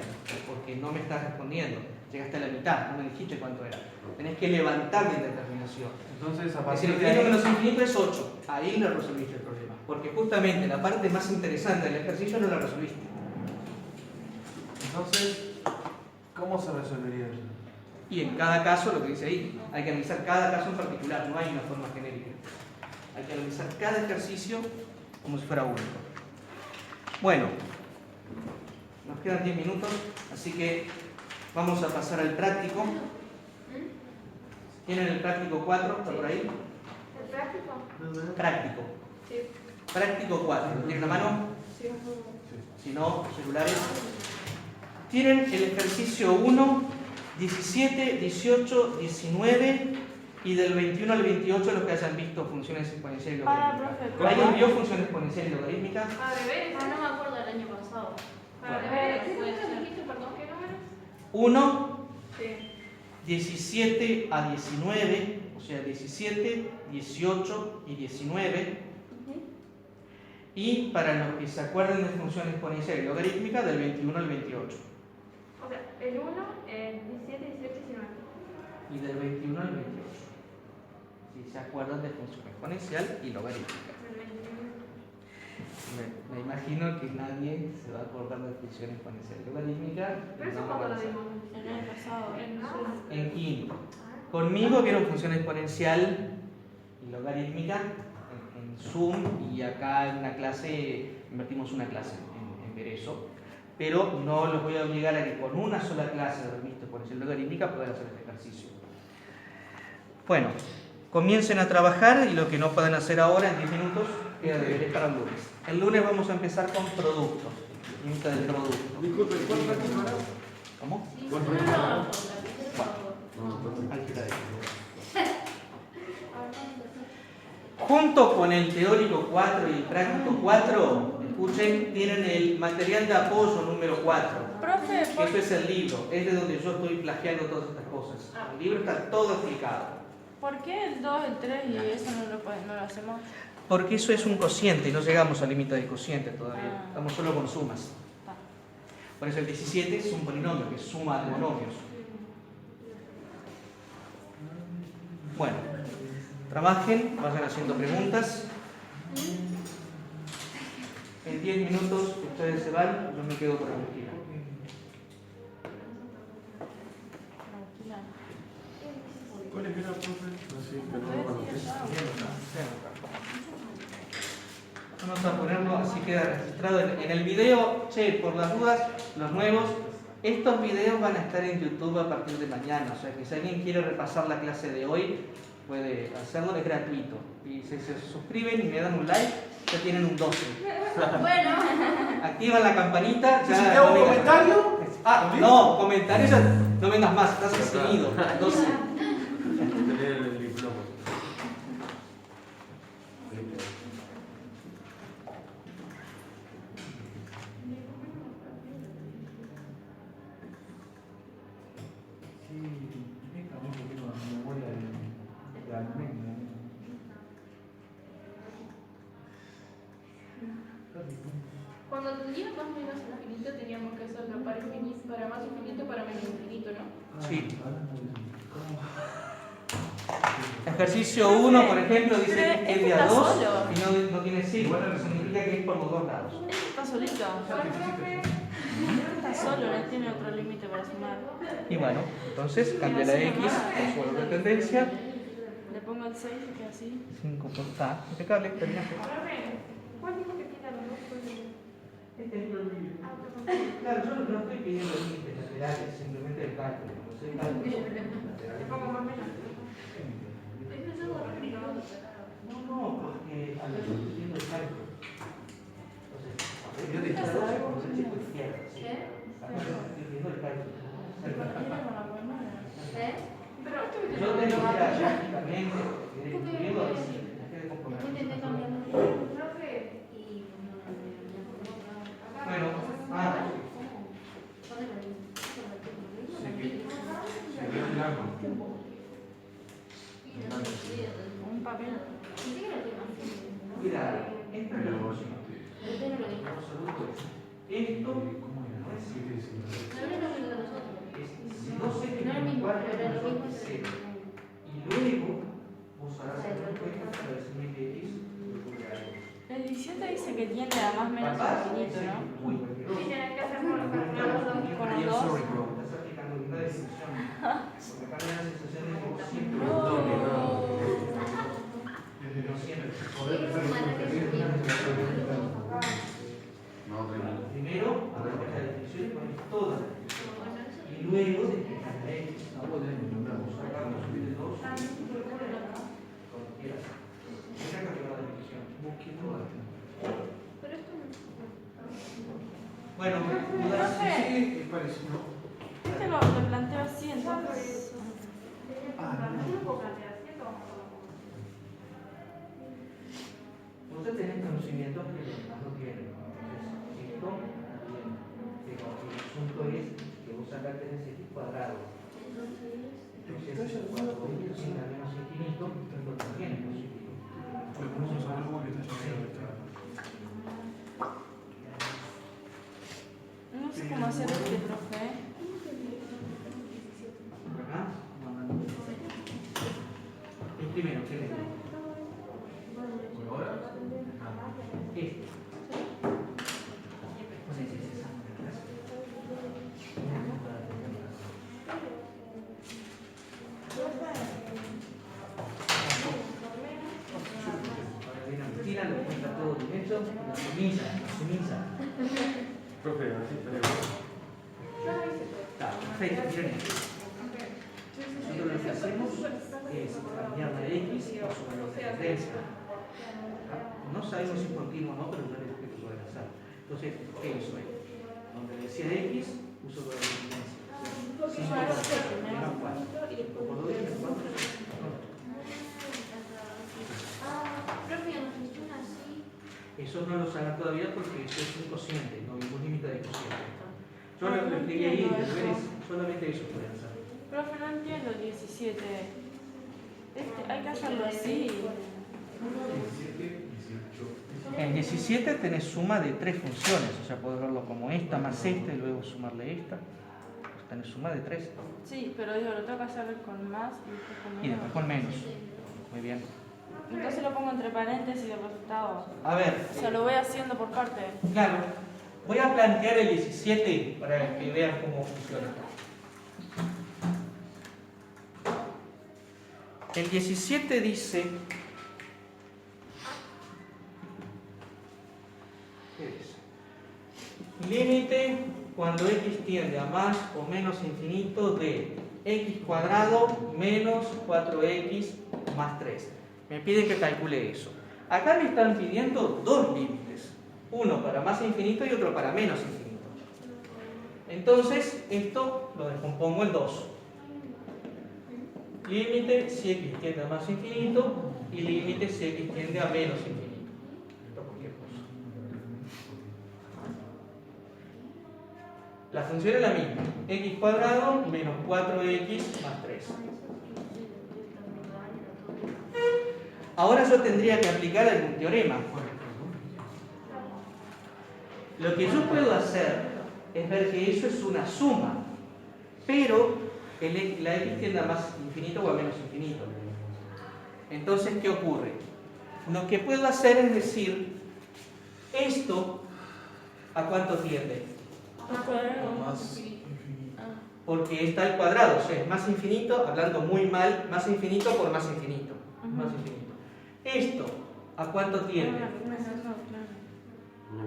porque no me estás respondiendo. Llegaste a la mitad, no me dijiste cuánto era. Tenés que levantar la indeterminación. Entonces a Es decir, partir de infinito ahí. menos infinito es 8. Ahí lo resolviste el problema. Porque justamente la parte más interesante del ejercicio no la resolviste. Entonces, ¿cómo se resolvería eso? Y en cada caso, lo que dice ahí, hay que analizar cada caso en particular, no hay una forma genérica. Hay que analizar cada ejercicio como si fuera único. Bueno, nos quedan 10 minutos, así que vamos a pasar al práctico. ¿Tienen el práctico 4? ¿Está por ahí? ¿El práctico? Práctico. Sí. Práctico 4. ¿Tienen la mano? Sí. Si no, celulares. Tienen el ejercicio 1, 17, 18, 19 y del 21 al 28 los que hayan visto funciones exponenciales y para, logarítmicas. profe. ¿Alguien vio funciones exponenciales y logarítmicas? Para deberes. Ah, no me acuerdo del año pasado. Para Bueno. deberes. ¿Qué Puede número ser. dijiste, perdón? ¿Qué números? 1, Sí. 17 a 19, o sea, 17, 18 y 19. Y para los que se acuerden de funciones exponenciales y logarítmicas, del 21 al 28. O sea, el 1, el 17, 18, 19. Y del 21 al 28. Si se acuerdan de función exponencial y logarítmica. El 21. Me imagino que nadie se va a acordar de función exponencial y logarítmica. Pero eso No cuando va lo a ser. dimos. El año pasado. En quinto. Conmigo vieron función exponencial y logarítmica en Zoom, y acá en una clase, invertimos una clase en ver eso, pero no los voy a obligar a que con una sola clase de revista exponencial y logarítmica puedan hacer este ejercicio. Bueno, comiencen a trabajar y lo que no puedan hacer ahora en 10 minutos queda deberes para el lunes. El lunes vamos a empezar con productos, límite del producto. Disculpe, ¿cuál práctico era? ¿Cómo? Sí, ¿Cuál no, práctico era? no, por favor. Álgebra de Junto con el teórico 4 y el práctico 4, escuchen, tienen el material de apoyo número 4. Profe, Eso es el libro, es de donde yo estoy plagiando todas estas cosas. El libro está todo explicado. ¿por qué el 2, el 3 y eso no lo hacemos? Porque eso es un cociente y no llegamos al límite del cociente todavía. Estamos solo con sumas. Está. Por eso el 17 es un polinomio, que es suma de monomios. Bueno, trabajen, vayan haciendo preguntas. En 10 minutos ustedes se van, yo me quedo tranquila. Tranquila. ¿Cuál es que era, profe? No sé, pero no lo anoté. Vamos a ponerlo, así queda registrado en el video. Che, por las dudas, los nuevos, estos videos van a estar en YouTube a partir de mañana. O sea que si alguien quiere repasar la clase de hoy, puede hacerlo, es gratuito. Y si se suscriben y me dan un like, ya tienen un 12. Bueno, Activan la campanita. Si Ya te hago un no vengas- comentario, Ah, no, comentarios ya no vengas más, estás eximido. 12. Tener el diploma. sí, venga, un poquito de memoria de alimento. Cuando tendría más menos infinito teníamos que hacerlo para infinito, para más infinito, para menos infinito, ¿no? Sí. Ejercicio 1, por ejemplo, dice que tiende a 2 y no tiene signo. Eso significa que es por los dos lados. Está solito. Está solo, no tiene otro límite para sumar. Y bueno, entonces cambia la X por su valor de tendencia. Le pongo el 6 y queda así. 5 por K. Impecable, terminaste. ¿Cuál dijo que tiene los dos? Claro, yo no estoy pidiendo límites laterales, simplemente el cálculo. No sé, Le pongo más menos. No, porque a ver, yo estoy pidiendo el cálculo. Entonces, Yo te la 12 con el chico izquierdo. ¿sí? ¿eh? Estoy pidiendo el cálculo. ¿Eh? Pero esto que Yo tengo que ir prácticamente, escribiendo así, me quedé con Después intenté cambiar problemas. los profe, y Bueno, Se vio un largo. Un papel. mira, esto es lo próximo. Depende de lo que Absoluto es. Esto ¿Cómo era? no es ¿Qué te decía? no era lo mismo que nosotros. si no sé que No es lo mismo, cuatro pero era lo mismo. es cero. Y luego vos harás el respuesta para decirme que X lo ocurre algo. El 17 dice que tiende a más menos Capaz, infinito, ¿no? uy, sí, tienen que hacer por los dos. Con los dos. estás aplicando una definición. Porque acá me da la sensación de que vos siempre No. no siempre. No, tremendo. Primero, aplicas la definición y pones toda. Y luego despejas la X. Vamos a sacar los de 2. Cuando quieras. Deja que activar la definición. Busque toda. Pero esto no. Bueno, dudas. Sí, parecido. Este lo planteo así, entonces. Yo lo puedo plantear, ¿cierto? Vos tenés conocimientos que los demás no tienen. Entonces, esto también. Pero el asunto es que vos acá tenés X cuadrado. Entonces, cuando X tiende a menos infinito, esto también es positivo. Pues vamos a ver cómo que está lloviendo. No sé cómo hacer este, profe. Acá, el primero, ¿qué le digo? ¿Por ahora? Este. Tira, lo cuenta todo derecho, la sumisa. Profe, así está bien. Está, perfecto, miren esto. Nosotros lo que hacemos es cambiar la X por su valor de tendencia. No sabemos si es continuo o no, pero yo les explico que pueden hacer. Entonces, ¿qué hizo él? Donde decía X, puso valor de tendencia. 5 por 4. Por 2 y 4. Profe, nos funciona así. Eso no lo saben todavía porque eso es un cociente, no ningún límite de cociente. Yo lo escribí ahí, pero veréis, solamente eso pueden hacer. Profe, no entiendo el 17. Hay que hacerlo así. 17, 18. En 17 tenés suma de 3 funciones, o sea, podés verlo como esta más esta y luego sumarle esta. Pues tenés suma de 3 Sí, pero digo, lo tengo que hacer con más y después con y después menos. con menos. Muy bien. Entonces lo pongo entre paréntesis el resultado. A ver, O sea, lo voy haciendo por parte. claro, voy a plantear el 17 para que vean cómo funciona. El 17 dice... ¿Qué dice? Límite cuando x tiende a más o menos infinito de x cuadrado menos 4x más 3. Me piden que calcule eso. Acá me están pidiendo dos límites. Uno para más infinito y otro para menos infinito. Entonces, esto lo descompongo en dos. Límite si x tiende a más infinito y límite si x tiende a menos infinito. Esto cualquier cosa. La función es la misma. X cuadrado menos 4x más 3. Ahora yo tendría que aplicar algún teorema. Lo que yo puedo hacer es ver que eso es una suma, pero la x tiende a más infinito o a menos infinito. Entonces, ¿qué ocurre? Lo que puedo hacer es decir, esto, ¿a cuánto tiende? Más infinito. Porque está al cuadrado, o sea, es más infinito, hablando muy mal, más infinito por más infinito. Más infinito. Esto, ¿a cuánto tiende?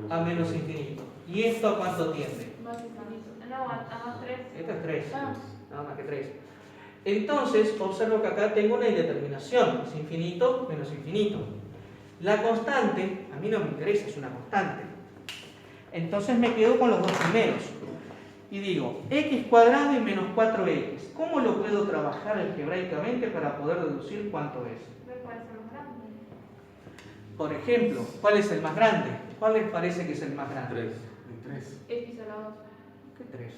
A menos infinito. ¿Y esto a cuánto tiende? Más infinito. No, a más 3. Esto es 3. Nada más que 3. Entonces, observo que acá tengo una indeterminación. Es infinito menos infinito. La constante, a mí no me interesa, es una constante. Entonces me quedo con los dos primeros. Y digo, x cuadrado y menos 4x. ¿Cómo lo puedo trabajar algebraicamente para poder deducir cuánto es? Me parece más grande. Por ejemplo, ¿cuál es el más grande? ¿Cuál les parece que es el más grande? 3. X a la 2. ¿Qué 3?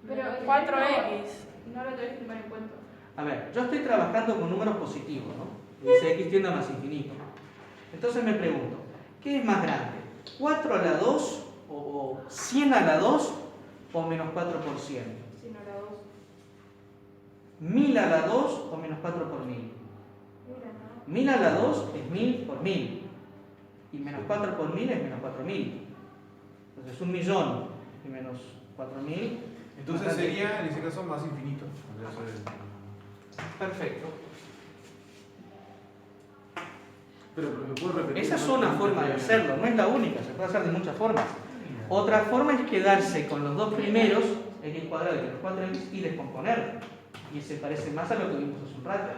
Pero 4x. no lo tenés que tomar en cuenta. A ver, yo estoy trabajando con números positivos, ¿no? Dice x tiende a más infinito. Entonces me pregunto, ¿qué es más grande? ¿4 a la 2 o 100 a la 2 o menos 4 por 100? 100 a la 2. 1000 a la 2 o menos 4 por 1000. 1000 a la 2 es 1000 por 1000. Y menos 4 por 1000 es menos 4000. Entonces 1.000.000 y menos 4000. Entonces sería en ese caso más infinito. Perfecto. Pero ¿me puedo repetir? Esa es una forma de hacerlo, no es la única, se puede hacer de muchas formas. Otra forma es quedarse con los dos primeros, x cuadrado y menos 4x, y descomponerlo. Y se parece más a lo que vimos hace un rato.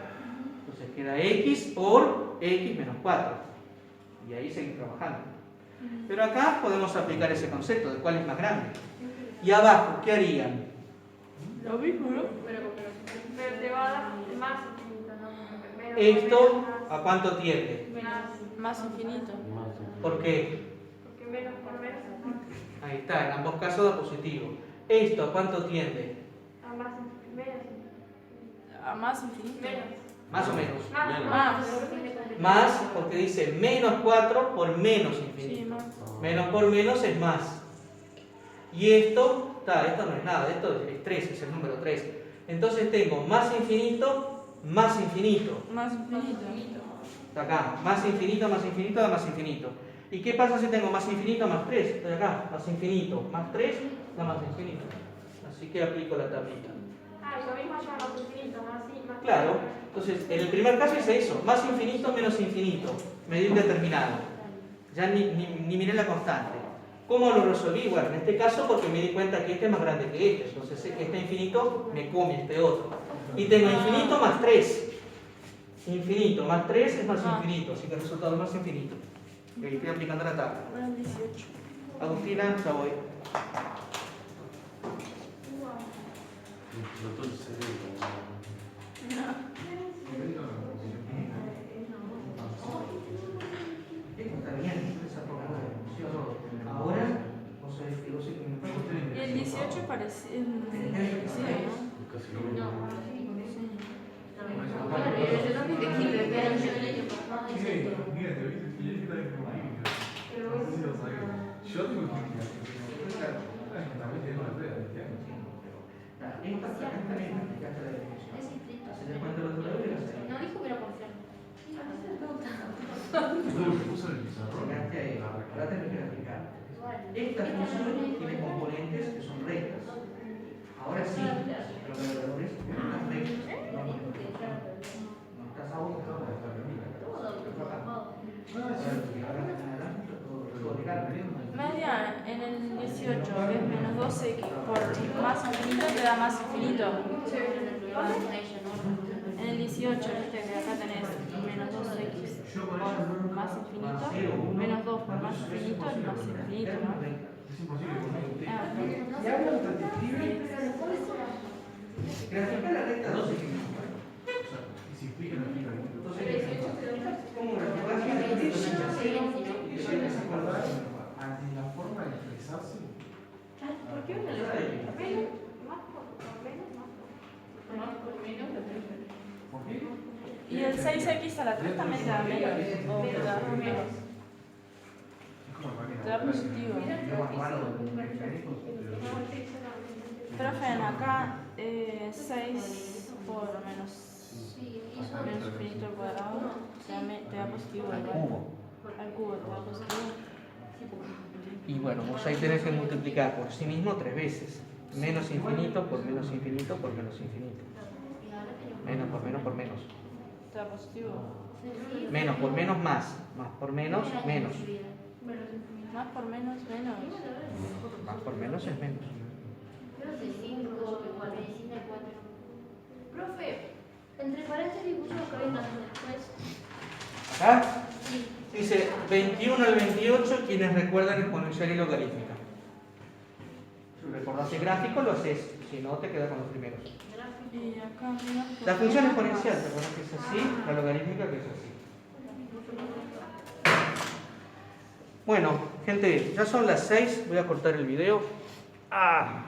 Entonces queda x por x menos 4. Y ahí seguimos trabajando. Pero acá podemos aplicar ese concepto de cuál es más grande. Y abajo, ¿qué harían? Lo mismo, ¿no? Pero te va a dar más infinito, ¿no? Menos Esto, por ¿a cuánto tiende? menos. Más infinito. ¿Por qué? Porque menos por menos es más. Ahí está, en ambos casos da positivo. ¿Esto a cuánto tiende? A más menos. A más infinito. Menos. Más o menos. Más. Más porque dice menos 4 por menos infinito. Sí, más. Menos por menos es más. Y esto no es nada, esto es 3, es el número 3. Entonces tengo más infinito, más infinito. Más infinito. Está acá, más infinito, más infinito, da más infinito. ¿Y qué pasa si tengo más infinito, más 3? Estoy acá, más infinito, más 3, da más infinito. Así que aplico la tablita. Ah, lo mismo ya más infinito, más y más. Claro, entonces en el primer caso hice eso, más infinito, menos infinito. Me dio un determinado. Ya ni miré la constante. ¿Cómo lo resolví? Bueno, en este caso porque me di cuenta que este es más grande que este. Entonces este infinito me come este otro. Y tengo infinito más 3. Infinito más 3 es más infinito, así que el resultado es más infinito. Y ahí estoy aplicando la tabla. Ahora el 18. Agustina, ya voy. Explotó el cerebro. Esto está bien, esa forma de función. Ahora, vos sabés que Y el 18 parece. Sí, ¿no? Casi lo mismo. Yo también te quiero, pero yo el año pasado hice todo. Yo tengo que también tengo la prueba de este año. Es inscrito. Se le cuenta los dolores. No dijo que era parcial. Todo lo que puso en el pizarrón. Llegaste ahí, ahora te lo quiero explicar. Igual. Esta función tiene componentes que son rectas. Ahora sí, los valores están rectos. No estás a vos, no estás a Media en el 18, que es menos 12x por más infinito te da más infinito. En el el 18, viste que acá tenés menos 2x por más infinito, menos 2 por más infinito y más infinito, ¿no? Es imposible porque Ah, Si hablo de describe, graficar la recta 12 que me o sea, y si explica, no explica. entonces, ¿cómo graficar? Y si hay que acordar ante la forma de expresarse, ¿Por qué una letra? Menos, más por menos, más por Más por menos de 3. ¿por qué? ¿y el 6x a la 3 también te da menos? ¿O te da menos? Es como el Te da positivo. Lo más raro de mecánicos, Profe, acá 6 por menos Sí, menos infinito al cuadrado te da positivo Al igual. cubo. Al cubo te da positivo. Y bueno, vos ahí tenés que multiplicar por sí mismo 3 veces. Menos infinito por menos infinito por menos infinito. Menos por menos por menos. Te da positivo. Menos por menos más. Más por menos menos. Más por menos menos. Más por menos es menos. Creo que 5, igual, medicina 4. Profe, entre paréntesis puso que vengan después. Acá dice 21 al 28 quienes recuerdan exponencial y logarítmica. Si recordás el gráfico lo haces, si no te quedas con los primeros. Y acá menos por La función menos exponencial, más. ¿te acuerdas que es así? La logarítmica que es así. Bueno, gente, ya son las 6, voy a cortar el video. ¡Ah!